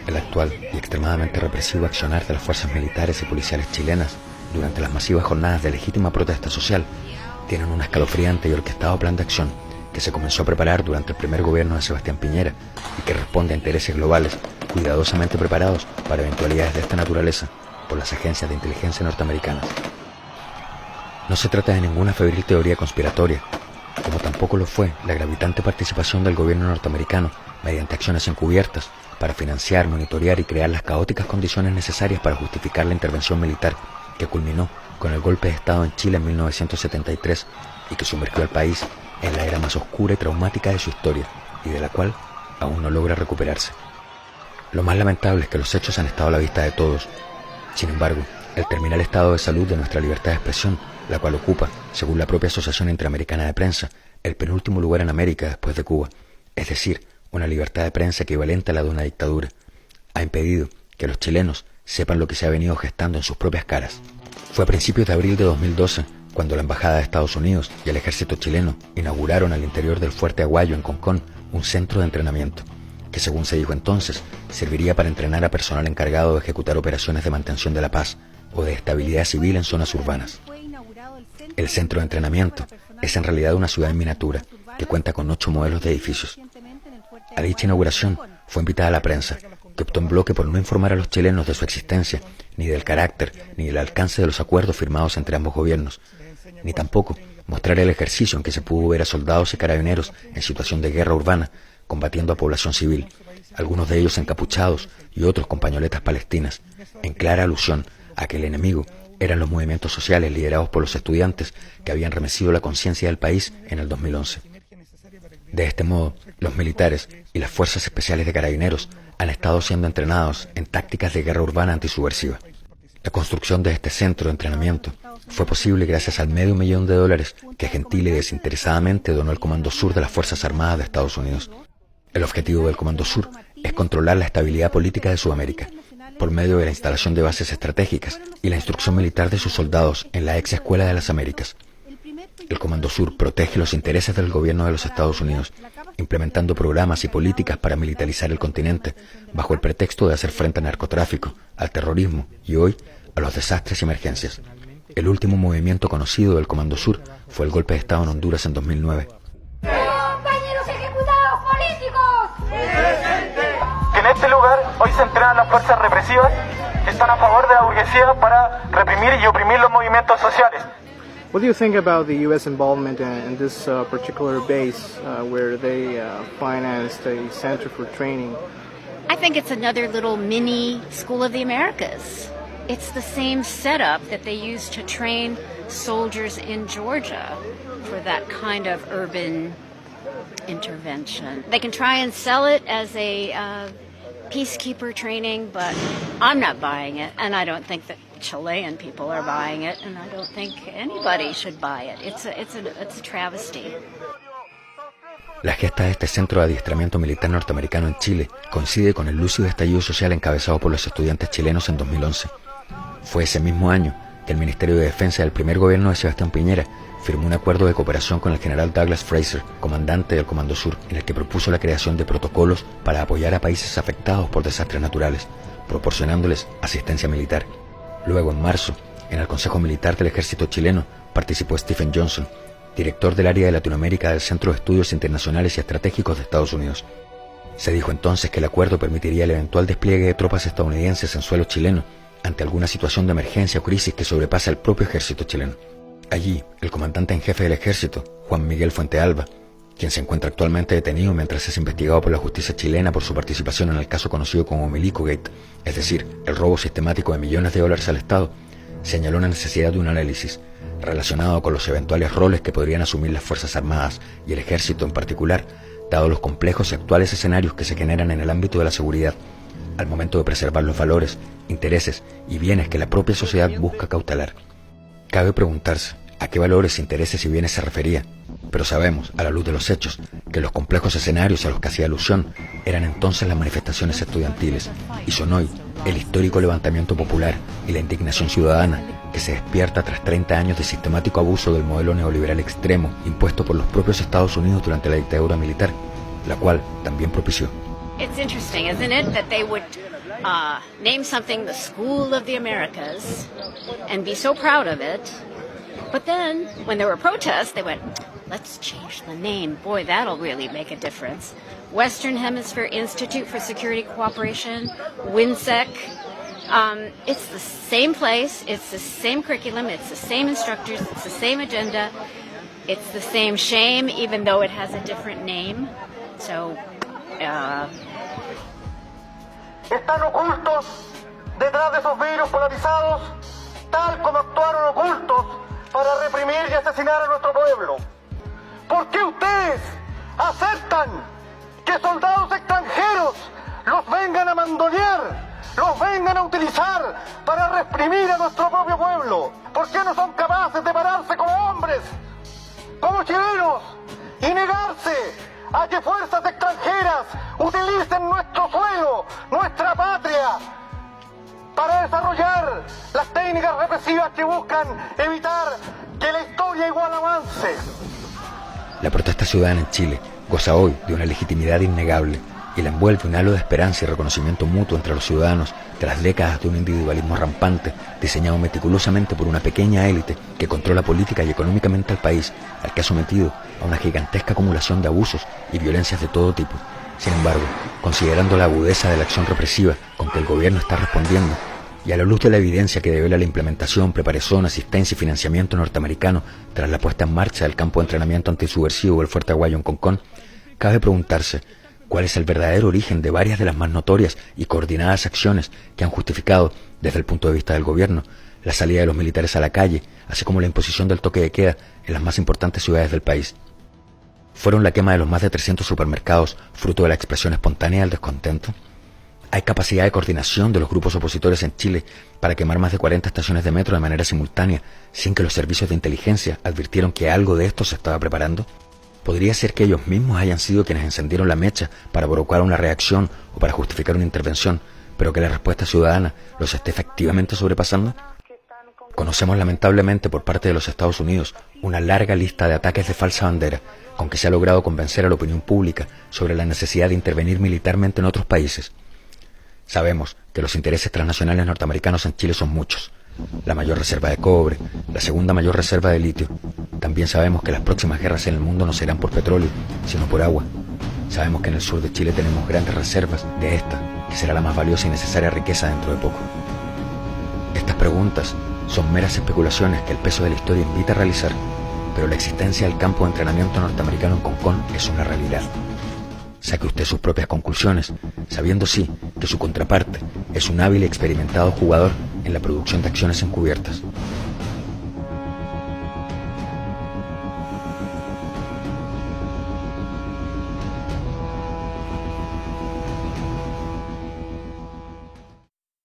El actual y extremadamente represivo accionar de las fuerzas militares y policiales chilenas durante las masivas jornadas de legítima protesta social tienen un escalofriante y orquestado plan de acción que se comenzó a preparar durante el primer gobierno de Sebastián Piñera y que responde a intereses globales cuidadosamente preparados para eventualidades de esta naturaleza por las agencias de inteligencia norteamericanas. No se trata de ninguna febril teoría conspiratoria, como tampoco lo fue la gravitante participación del gobierno norteamericano mediante acciones encubiertas para financiar, monitorear y crear las caóticas condiciones necesarias para justificar la intervención militar que culminó con el golpe de Estado en Chile en 1973 y que sumergió al país en la era más oscura y traumática de su historia y de la cual aún no logra recuperarse. Lo más lamentable es que los hechos han estado a la vista de todos. Sin embargo, el terminal estado de salud de nuestra libertad de expresión, la cual ocupa, según la propia Asociación Interamericana de Prensa, el penúltimo lugar en América después de Cuba, es decir, una libertad de prensa equivalente a la de una dictadura, ha impedido que los chilenos sepan lo que se ha venido gestando en sus propias caras. Fue a principios de abril de 2012 cuando la Embajada de Estados Unidos y el ejército chileno inauguraron al interior del Fuerte Aguayo en Concón un centro de entrenamiento, que según se dijo entonces, serviría para entrenar a personal encargado de ejecutar operaciones de mantención de la paz o de estabilidad civil en zonas urbanas. El centro de entrenamiento es en realidad una ciudad en miniatura que cuenta con 8 modelos de edificios. A dicha inauguración fue invitada la prensa, que optó en bloque por no informar a los chilenos de su existencia, ni del carácter, ni del alcance de los acuerdos firmados entre ambos gobiernos, ni tampoco mostrar el ejercicio en que se pudo ver a soldados y carabineros en situación de guerra urbana combatiendo a población civil, algunos de ellos encapuchados y otros con pañoletas palestinas, en clara alusión a que el enemigo eran los movimientos sociales liderados por los estudiantes que habían remecido la conciencia del país en el 2011. De este modo, los militares y las fuerzas especiales de carabineros han estado siendo entrenados en tácticas de guerra urbana antisubversiva. La construcción de este centro de entrenamiento fue posible gracias al $500,000 que gentil y desinteresadamente donó el Comando Sur de las Fuerzas Armadas de Estados Unidos. El objetivo del Comando Sur es controlar la estabilidad política de Sudamérica, por medio de la instalación de bases estratégicas y la instrucción militar de sus soldados en la ex Escuela de las Américas. El Comando Sur protege los intereses del gobierno de los Estados Unidos, implementando programas y políticas para militarizar el continente, bajo el pretexto de hacer frente al narcotráfico, al terrorismo y hoy a los desastres y emergencias. El último movimiento conocido del Comando Sur fue el golpe de Estado en Honduras en 2009. ¡Compañeros ejecutados políticos! ¡Presente! En este lugar hoy se entrenan las fuerzas represivas que están a favor de la burguesía para reprimir y oprimir los movimientos sociales. What do you think about the U.S. involvement in this particular base where they financed a center for training? I think it's another little mini School of the Americas. It's the same setup that they used to train soldiers in Georgia for that kind of urban intervention. They can try and sell it as a peacekeeper training, but I'm not buying it, and I don't think that Chilean people are buying it, and I don't think anybody should buy it. It's a travesty. La gesta de este centro de adiestramiento militar norteamericano en Chile coincide con el lúcido estallido social encabezado por los estudiantes chilenos en 2011. Fue ese mismo año que el Ministerio de Defensa del primer gobierno de Sebastián Piñera firmó un acuerdo de cooperación con el general Douglas Fraser, comandante del Comando Sur, en el que propuso la creación de protocolos para apoyar a países afectados por desastres naturales, proporcionándoles asistencia militar. Luego, en marzo, en el Consejo Militar del Ejército Chileno, participó Stephen Johnson, director del área de Latinoamérica del Centro de Estudios Internacionales y Estratégicos de Estados Unidos. Se dijo entonces que el acuerdo permitiría el eventual despliegue de tropas estadounidenses en suelo chileno ante alguna situación de emergencia o crisis que sobrepasa al propio ejército chileno. Allí, el comandante en jefe del ejército, Juan Miguel Fuentealba, quien se encuentra actualmente detenido mientras es investigado por la justicia chilena por su participación en el caso conocido como Milico Gate, es decir, el robo sistemático de millones de dólares al Estado, señaló la necesidad de un análisis relacionado con los eventuales roles que podrían asumir las Fuerzas Armadas y el Ejército en particular, dado los complejos y actuales escenarios que se generan en el ámbito de la seguridad, al momento de preservar los valores, intereses y bienes que la propia sociedad busca cautelar. Cabe preguntarse a qué valores, intereses y bienes se refería, pero sabemos, a la luz de los hechos, que los complejos escenarios a los que hacía alusión eran entonces las manifestaciones estudiantiles y son hoy el histórico levantamiento popular y la indignación ciudadana que se despierta tras 30 años de sistemático abuso del modelo neoliberal extremo impuesto por los propios Estados Unidos durante la dictadura militar, la cual también propició. It's interesting, isn't it, that they would name something the School of the Americas and be so proud of it, but then when there were protests, they went, let's change the name. Boy, that'll really make a difference. Western Hemisphere Institute for Security Cooperation, WINSEC. It's the same place, it's the same curriculum, it's the same instructors, it's the same agenda, it's the same shame, even though it has a different name. So, Están ocultos detrás de esos vidrios polarizados, tal como actuaron ocultos para reprimir y asesinar a nuestro pueblo. ¿Por qué ustedes aceptan que soldados extranjeros los vengan a mandonear, los vengan a utilizar para reprimir a nuestro propio pueblo? ¿Por qué no son capaces de pararse como hombres, como chilenos, y negarse a que fuerzas extranjeras utilicen nuestro suelo, nuestra patria, para desarrollar las técnicas represivas que buscan evitar que la historia igual avance? La protesta ciudadana en Chile goza hoy de una legitimidad innegable y la envuelve un halo de esperanza y reconocimiento mutuo entre los ciudadanos tras décadas de un individualismo rampante diseñado meticulosamente por una pequeña élite que controla política y económicamente al país, al que ha sometido a una gigantesca acumulación de abusos y violencias de todo tipo. Sin embargo, considerando la agudeza de la acción represiva con que el gobierno está respondiendo y a la luz de la evidencia que devela la implementación, preparación, asistencia y financiamiento norteamericano tras la puesta en marcha del campo de entrenamiento antisubversivo del Fuerte Aguayo en Concón, cabe preguntarse cuál es el verdadero origen de varias de las más notorias y coordinadas acciones que han justificado, desde el punto de vista del gobierno, la salida de los militares a la calle, así como la imposición del toque de queda en las más importantes ciudades del país. ¿Fueron la quema de los más de 300 supermercados fruto de la expresión espontánea del descontento? ¿Hay capacidad de coordinación de los grupos opositores en Chile para quemar más de 40 estaciones de metro de manera simultánea sin que los servicios de inteligencia advirtieron que algo de esto se estaba preparando? ¿Podría ser que ellos mismos hayan sido quienes encendieron la mecha para provocar una reacción o para justificar una intervención, pero que la respuesta ciudadana los esté efectivamente sobrepasando? Conocemos lamentablemente por parte de los Estados Unidos una larga lista de ataques de falsa bandera con que se ha logrado convencer a la opinión pública sobre la necesidad de intervenir militarmente en otros países. Sabemos que los intereses transnacionales norteamericanos en Chile son muchos. La mayor reserva de cobre, la segunda mayor reserva de litio. También sabemos que las próximas guerras en el mundo no serán por petróleo, sino por agua. Sabemos que en el sur de Chile tenemos grandes reservas de esta, que será la más valiosa y necesaria riqueza dentro de poco. Estas preguntas son meras especulaciones que el peso de la historia invita a realizar, pero la existencia del campo de entrenamiento norteamericano en Concón es una realidad. Saque usted sus propias conclusiones, sabiendo sí que su contraparte es un hábil y experimentado jugador en la producción de acciones encubiertas.